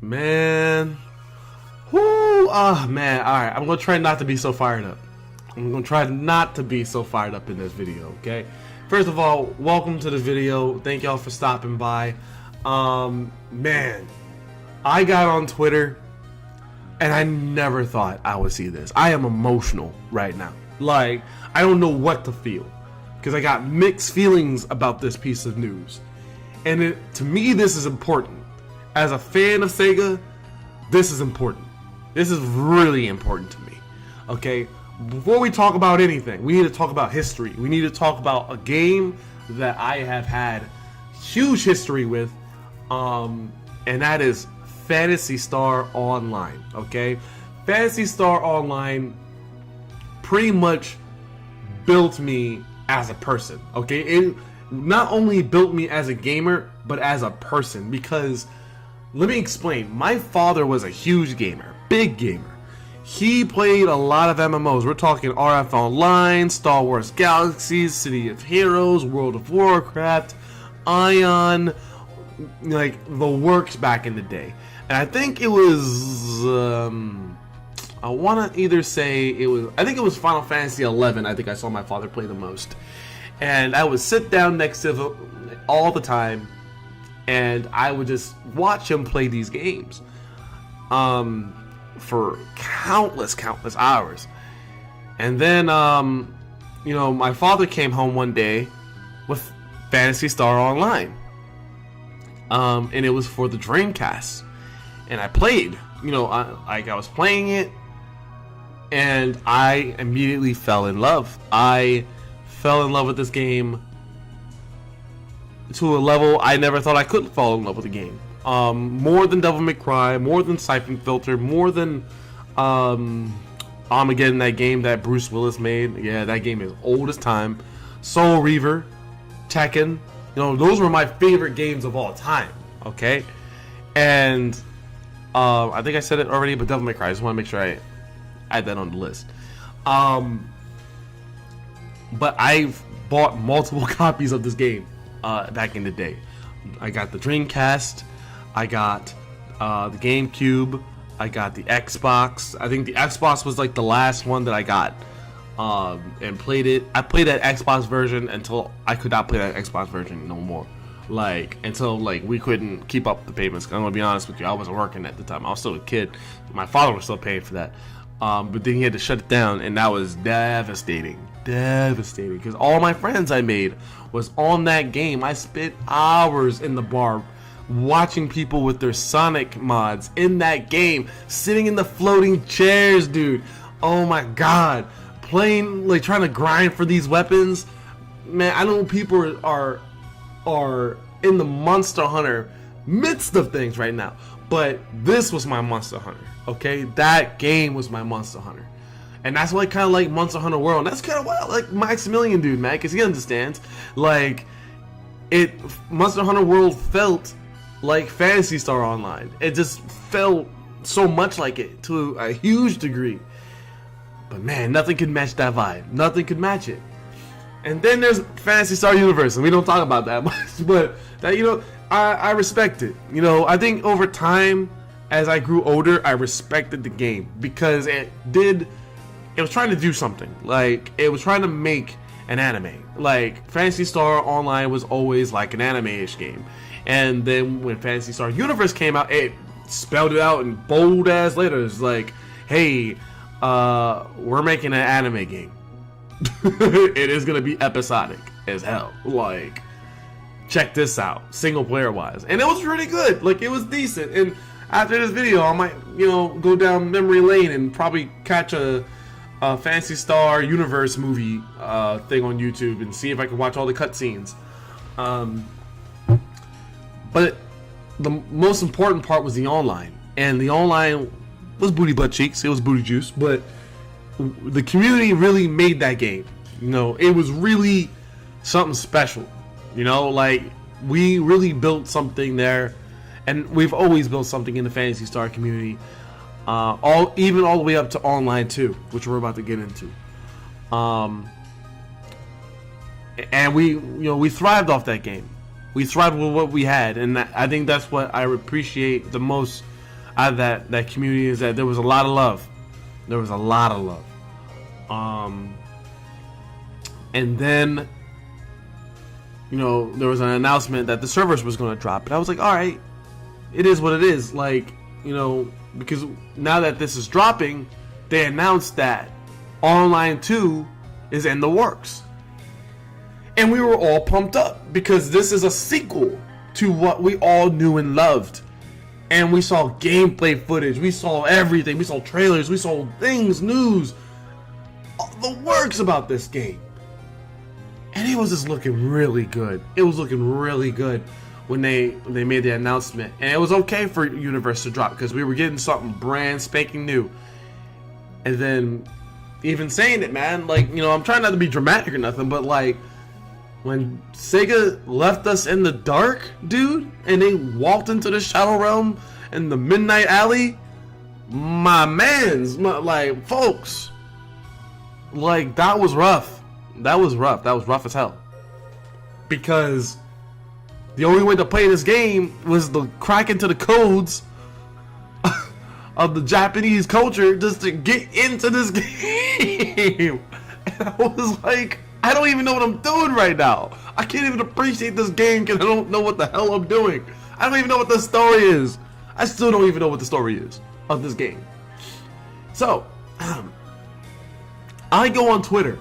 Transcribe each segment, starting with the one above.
Man. Whoo! Man. Alright, I'm going to try not to be so fired up. I'm going to try not to be so fired up in this video, okay? First of all, welcome to the video. Thank y'all for stopping by. Man. I got on Twitter, and I never thought I would see this. I am emotional right now. Like, I don't know what to feel. Because I got mixed feelings about this piece of news. And to me, this is important. As a fan of Sega, this is important. This is really important to me. Okay? Before we talk about anything, we need to talk about history. We need to talk about a game that I have had huge history with. And that is Phantasy Star Online. Okay? Phantasy Star Online pretty much built me as a person. Okay? It not only built me as a gamer, but as a person. Because, let me explain. My father was a huge gamer. Big gamer. He played a lot of MMOs. We're talking RF Online, Star Wars Galaxies, City of Heroes, World of Warcraft, Ion, like the works back in the day. And I think it was, I want to either say it was, I think it was Final Fantasy 11. I think I saw my father play the most. And I would sit down next to him all the time, and I would just watch him play these games. For countless hours. And then, you know, my father came home one day with Phantasy Star Online. And it was for the Dreamcast. And I played, you know, I was playing it, and I immediately fell in love. I fell in love with this game to a level I never thought I could fall in love with a game. More than Devil May Cry, more than Siphon Filter, more than Armageddon, that game that Bruce Willis made. Yeah, that game is old as time. Soul Reaver, Tekken, you know, those were my favorite games of all time. Okay, and I think I said it already, but Devil May Cry, I just want to make sure I add that on the list. But I've bought multiple copies of this game back in the day. I got the Dreamcast, I got the GameCube, I got the Xbox. I think the Xbox was like the last one that I got, and played it. I played that Xbox version until I could not play that Xbox version no more. Like, until like we couldn't keep up the payments. I'm gonna be honest with you, I wasn't working at the time. I was still a kid. My father was still paying for that. But then he had to shut it down, and that was devastating. Devastating, because all my friends I made was on that game. I spent hours in the bar watching people with their Sonic mods in that game, sitting in the floating chairs, dude. Oh my god, playing, like, trying to grind for these weapons. Man, I know people are in the Monster Hunter midst of things right now, but this was my Monster Hunter. Okay, that game was my Monster Hunter. And that's why I kind of like Monster Hunter World. And that's kind of why I like Maximilian, dude, man, because he understands. Like, Monster Hunter World felt like Phantasy Star Online. It just felt so much like it to a huge degree. But man, nothing could match that vibe. Nothing could match it. And then there's Phantasy Star Universe, and we don't talk about that much. But that, you know, I respect it. You know, I think over time, as I grew older, I respected the game because it was trying to do something. Like, it was trying to make an anime. Like, Phantasy Star Online was always like an anime-ish game. And then when Phantasy Star Universe came out, it spelled it out in bold ass letters. Like, hey, we're making an anime game. It is going to be episodic as hell. Like, check this out, single player wise. And it was really good. Like, it was decent. And after this video, I might, you know, go down memory lane and probably catch a Phantasy Star Universe movie thing on YouTube and see if I can watch all the cutscenes. But the most important part was the online, and the online was booty butt cheeks. It was booty juice, but the community really made that game. You know, it was really something special. You know, like, we really built something there, and we've always built something in the Phantasy Star community. Even all the way up to online too, which we're about to get into. And we thrived off that game. We thrived with what we had, and I think that's what I appreciate the most out of that community is that there was a lot of love. There was a lot of love. And then, you know, there was an announcement that the servers was going to drop. And I was like, all right, it is what it is. Like, you know, because now that this is dropping, they announced that Online 2 is in the works. And we were all pumped up because this is a sequel to what we all knew and loved. And we saw gameplay footage, we saw everything, we saw trailers, we saw things, news, the works about this game. And it was just looking really good. It was looking really good when they made the announcement. And it was okay for Universe to drop because we were getting something brand spanking new. And then, even saying it, man, like, you know, I'm trying not to be dramatic or nothing, but like, when Sega left us in the dark, dude, and they walked into the Shadow Realm in the Midnight Alley, like, folks, like, that was rough. That was rough. That was rough as hell. Because the only way to play this game was to crack into the codes of the Japanese culture just to get into this game. And I was like, I don't even know what I'm doing right now. I can't even appreciate this game because I don't know what the hell I'm doing. I don't even know what the story is. I still don't even know what the story is of this game. So, I go on Twitter,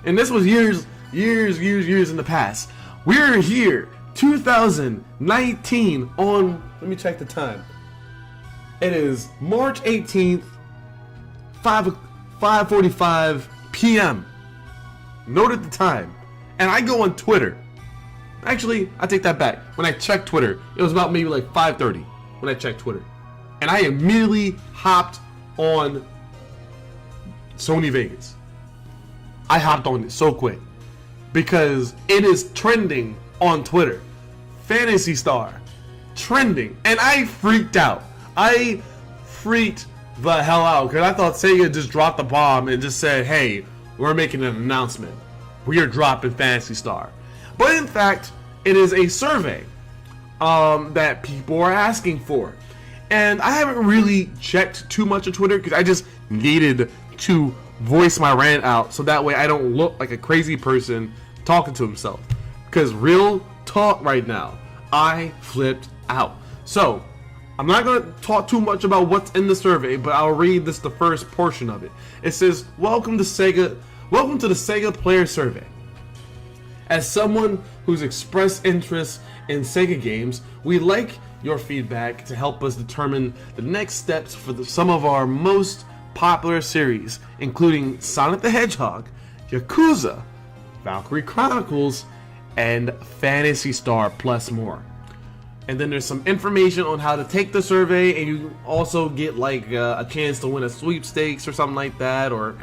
and this was years in the past. We're here, 2019 on, let me check the time. It is March 18th, 5:45 p.m. Noted the time. And I go on Twitter. Actually, I take that back. When I checked Twitter, it was about maybe like 5:30 when I checked Twitter. And I immediately hopped on Sony Vegas. I hopped on it so quick. Because it is trending on Twitter. Phantasy Star. Trending. And I freaked out. I freaked the hell out. Because I thought Sega just dropped the bomb and just said, hey, we're making an announcement. We are dropping Phantasy Star. But in fact, it is a survey that people are asking for. And I haven't really checked too much of Twitter because I just needed to voice my rant out so that way I don't look like a crazy person talking to himself. Because real talk right now, I flipped out. So, I'm not going to talk too much about what's in the survey, but I'll read the first portion of it. It says, welcome to the Sega Player Survey. As someone who's expressed interest in Sega games, we'd like your feedback to help us determine the next steps for some of our most popular series, including Sonic the Hedgehog, Yakuza, Valkyrie Chronicles, and Phantasy Star, plus more. And then there's some information on how to take the survey, and you also get like a chance to win a sweepstakes or something like that, or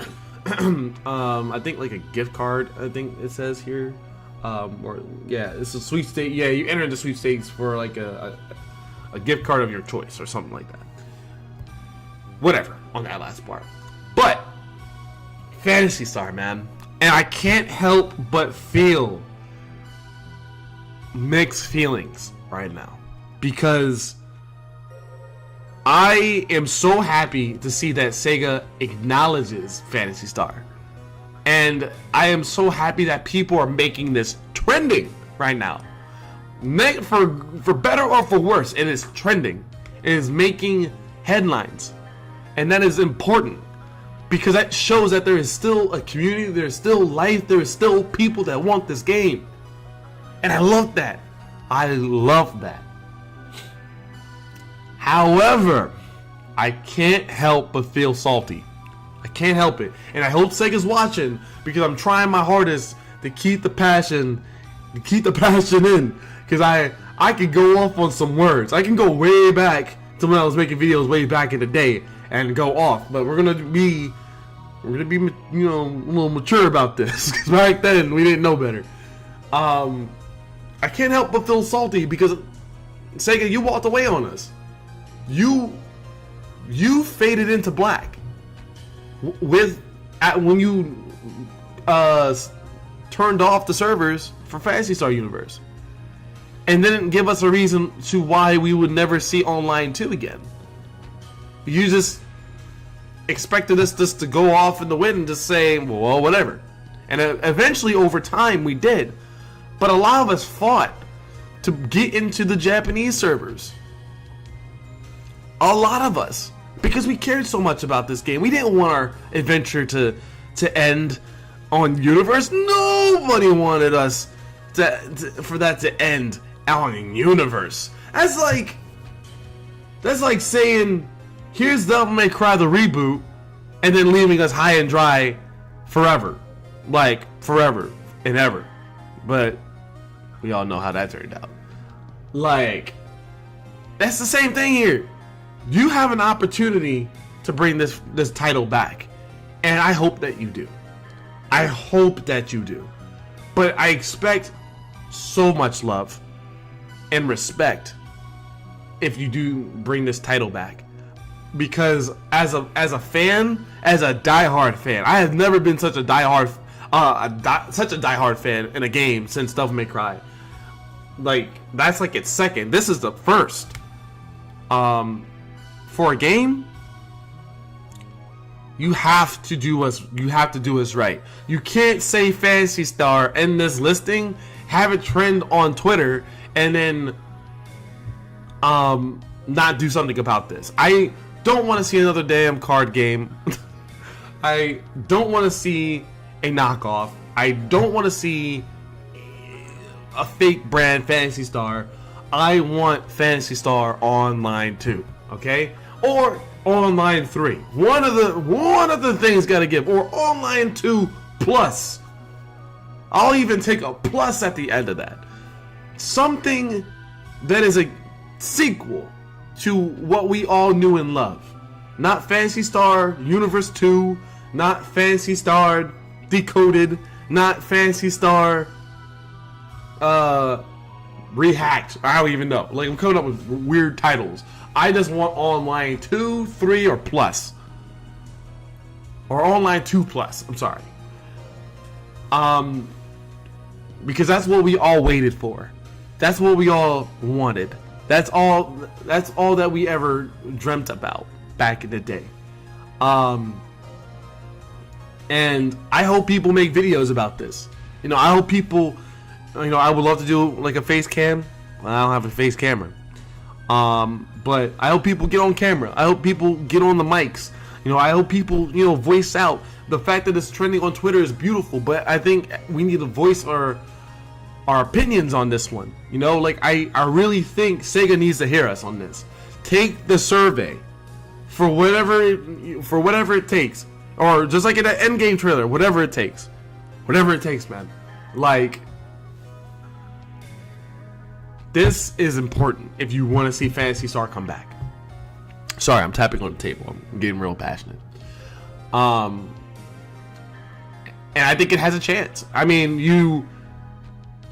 I think like a gift card. I think it says here, or yeah, it's a sweepstakes. Yeah, you enter the sweepstakes for like a gift card of your choice or something like that. Whatever on that last part, but Phantasy Star, man, and I can't help but feel mixed feelings right now because I am so happy to see that Sega acknowledges Phantasy Star, and I am so happy that people are making this trending right now. For better or for worse, it is trending. It is making headlines, and that is important because that shows that there is still a community, there is still life, there is still people that want this game. And I love that. I love that. However, I can't help but feel salty. I can't help it. And I hope Sega's watching because I'm trying my hardest to keep the passion in. Because I could go off on some words. I can go way back to when I was making videos way back in the day and go off. But we're gonna be you know, a little mature about this. Because back then we didn't know better. I can't help but feel salty because Sega, you walked away on us. You faded into black when you turned off the servers for Phantasy Star Universe, and didn't give us a reason to why we would never see Online 2 again. You just expected us just to go off in the wind and just say, well, whatever. And eventually, over time, we did. But a lot of us fought to get into the Japanese servers. A lot of us. Because we cared so much about this game. We didn't want our adventure to end on Universe. Nobody wanted us for that to end on Universe. That's like saying, here's Devil May Cry the reboot, and then leaving us high and dry forever. Like, forever and ever. But we all know how that turned out. Like, that's the same thing here. You have an opportunity to bring this title back. And I hope that you do. I hope that you do. But I expect so much love and respect if you do bring this title back. Because as a fan, as a diehard fan, I have never been such a diehard fan in a game since Devil May Cry. Like, that's like its second. This is the first. For a game, you have to do us right. You can't say Phantasy Star in this listing, have it trend on Twitter, and then not do something about this. I don't want to see another damn card game. I don't want to see a knockoff. I don't want to see a fake brand Phantasy Star. I want Phantasy Star Online 2, okay? Or Online 3. One of the things gotta give. Or Online 2 Plus. I'll even take a plus at the end of that. Something that is a sequel to what we all knew and loved. Not Phantasy Star Universe 2, not Phantasy Star Decoded, not Phantasy Star Rehacked. I don't even know. Like, I'm coming up with weird titles. I just want Online 2, 3, or Plus. Or Online 2 Plus. I'm sorry. Because that's what we all waited for. That's what we all wanted. That's all that we ever dreamt about back in the day. And I hope people make videos about this. You know, I hope people, I would love to do like a face cam. Well, I don't have a face camera. But I hope people get on camera. I hope people get on the mics. I hope people, voice out. The fact that it's trending on Twitter is beautiful, but I think we need to voice our opinions on this one. I really think Sega needs to hear us on this. Take the survey for whatever it takes, or just like in an endgame trailer, whatever it takes, man. Like, this is important if you want to see Phantasy Star come back. Sorry, I'm tapping on the table. I'm getting real passionate. And I think it has a chance. I mean,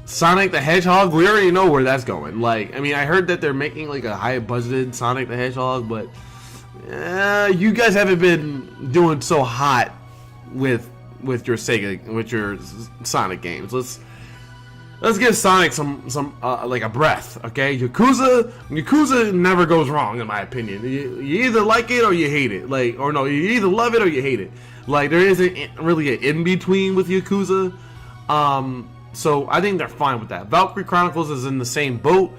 Sonic the Hedgehog, we already know where that's going. Like, I mean, I heard that they're making like a high-budgeted Sonic the Hedgehog, but you guys haven't been doing so hot with your Sega, with your Sonic games. Let's give Sonic some like a breath, okay? Yakuza never goes wrong, in my opinion. You either like it or you hate it. Like, or no, you either love it or you hate it. Like, there isn't really an in-between with Yakuza. So I think they're fine with that. Valkyrie Chronicles is in the same boat.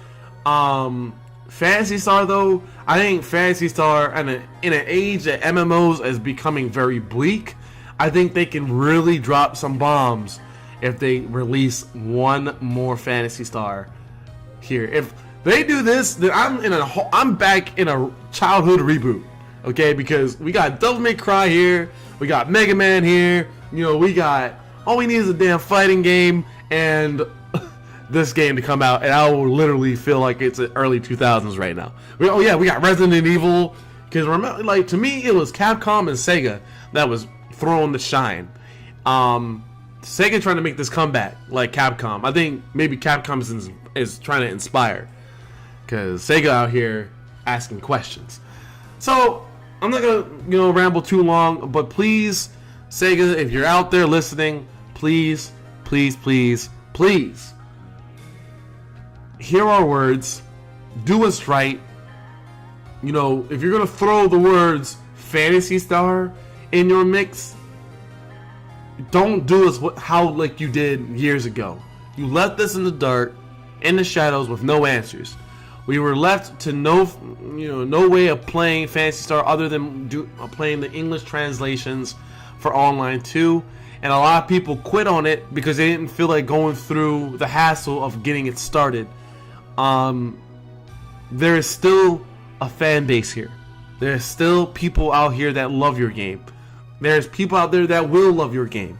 Phantasy Star, though, I think Phantasy Star, in an age that MMOs is becoming very bleak, I think they can really drop some bombs if they release one more Phantasy Star here. If they do this, then I'm back in a childhood reboot, okay? Because we got Devil May Cry here, we got Mega Man here, we got, all we need is a damn fighting game and this game to come out, and I will literally feel like it's the early 2000s right now. We got Resident Evil, because remember, like, to me, it was Capcom and Sega that was throwing the shine. Sega trying to make this comeback like Capcom. I think maybe Capcom is trying to inspire, because Sega out here asking questions. So I'm not gonna ramble too long, but please, Sega, if you're out there listening, please hear our words, do us right, you know, if you're gonna throw the words Phantasy Star in your mix, don't do us how like you did years ago. You left us in the dark, in the shadows, with no answers. We were left to no way of playing Phantasy Star other than playing the English translations for Online 2. And a lot of people quit on it because they didn't feel like going through the hassle of getting it started. There is still a fan base here. There's still people out here that love your game. There's people out there that will love your game.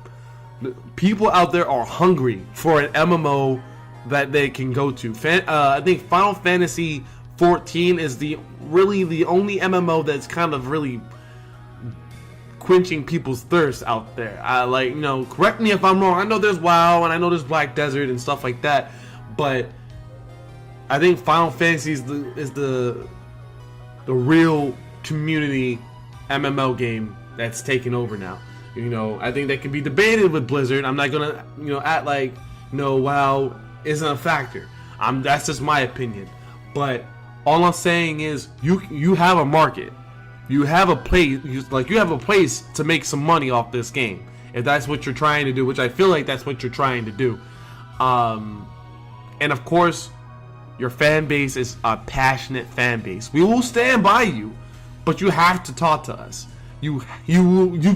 People out there are hungry for an MMO that they can go to. I think Final Fantasy 14 is really the only MMO that's kind of really quenching people's thirst out there. Correct me if I'm wrong. I know there's WoW and I know there's Black Desert and stuff like that, but I think Final Fantasy is the real community MMO game that's taken over now. I think that can be debated with Blizzard. I'm not gonna act like WoW isn't a factor. That's just my opinion. But all I'm saying is you have a market. You have a place. You have a place to make some money off this game, if that's what you're trying to do, which I feel like that's what you're trying to do. And of course, your fan base is a passionate fan base. We will stand by you, but you have to talk to us. You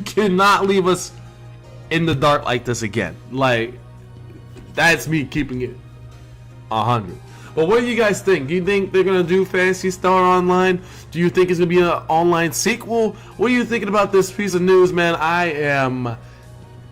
cannot leave us in the dark like this again. Like, that's me keeping it 100. But what do you guys think? Do you think they're gonna do Phantasy Star Online? Do you think it's gonna be an online sequel? What are you thinking about this piece of news, man? I am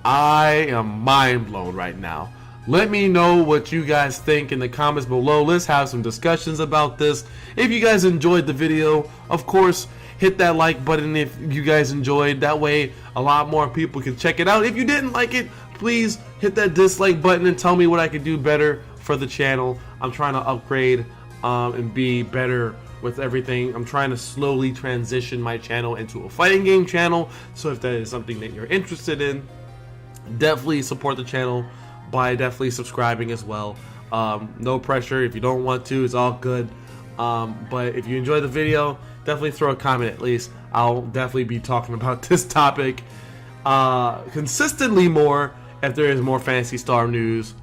mind blown right now. Let me know what you guys think in the comments below. Let's have some discussions about this. If you guys enjoyed the video, of course, hit that like button if you guys enjoyed. That way, a lot more people can check it out. If you didn't like it, please hit that dislike button and tell me what I could do better for the channel. I'm trying to upgrade and be better with everything. I'm trying to slowly transition my channel into a fighting game channel. So if that is something that you're interested in, definitely support the channel by definitely subscribing as well. No pressure. If you don't want to, it's all good. But if you enjoyed the video, definitely throw a comment at least. I'll definitely be talking about this topic consistently more if there is more Phantasy Star news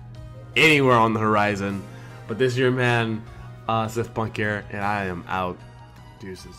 anywhere on the horizon. But this is your man, Sith Punk here, and I am out. Deuces.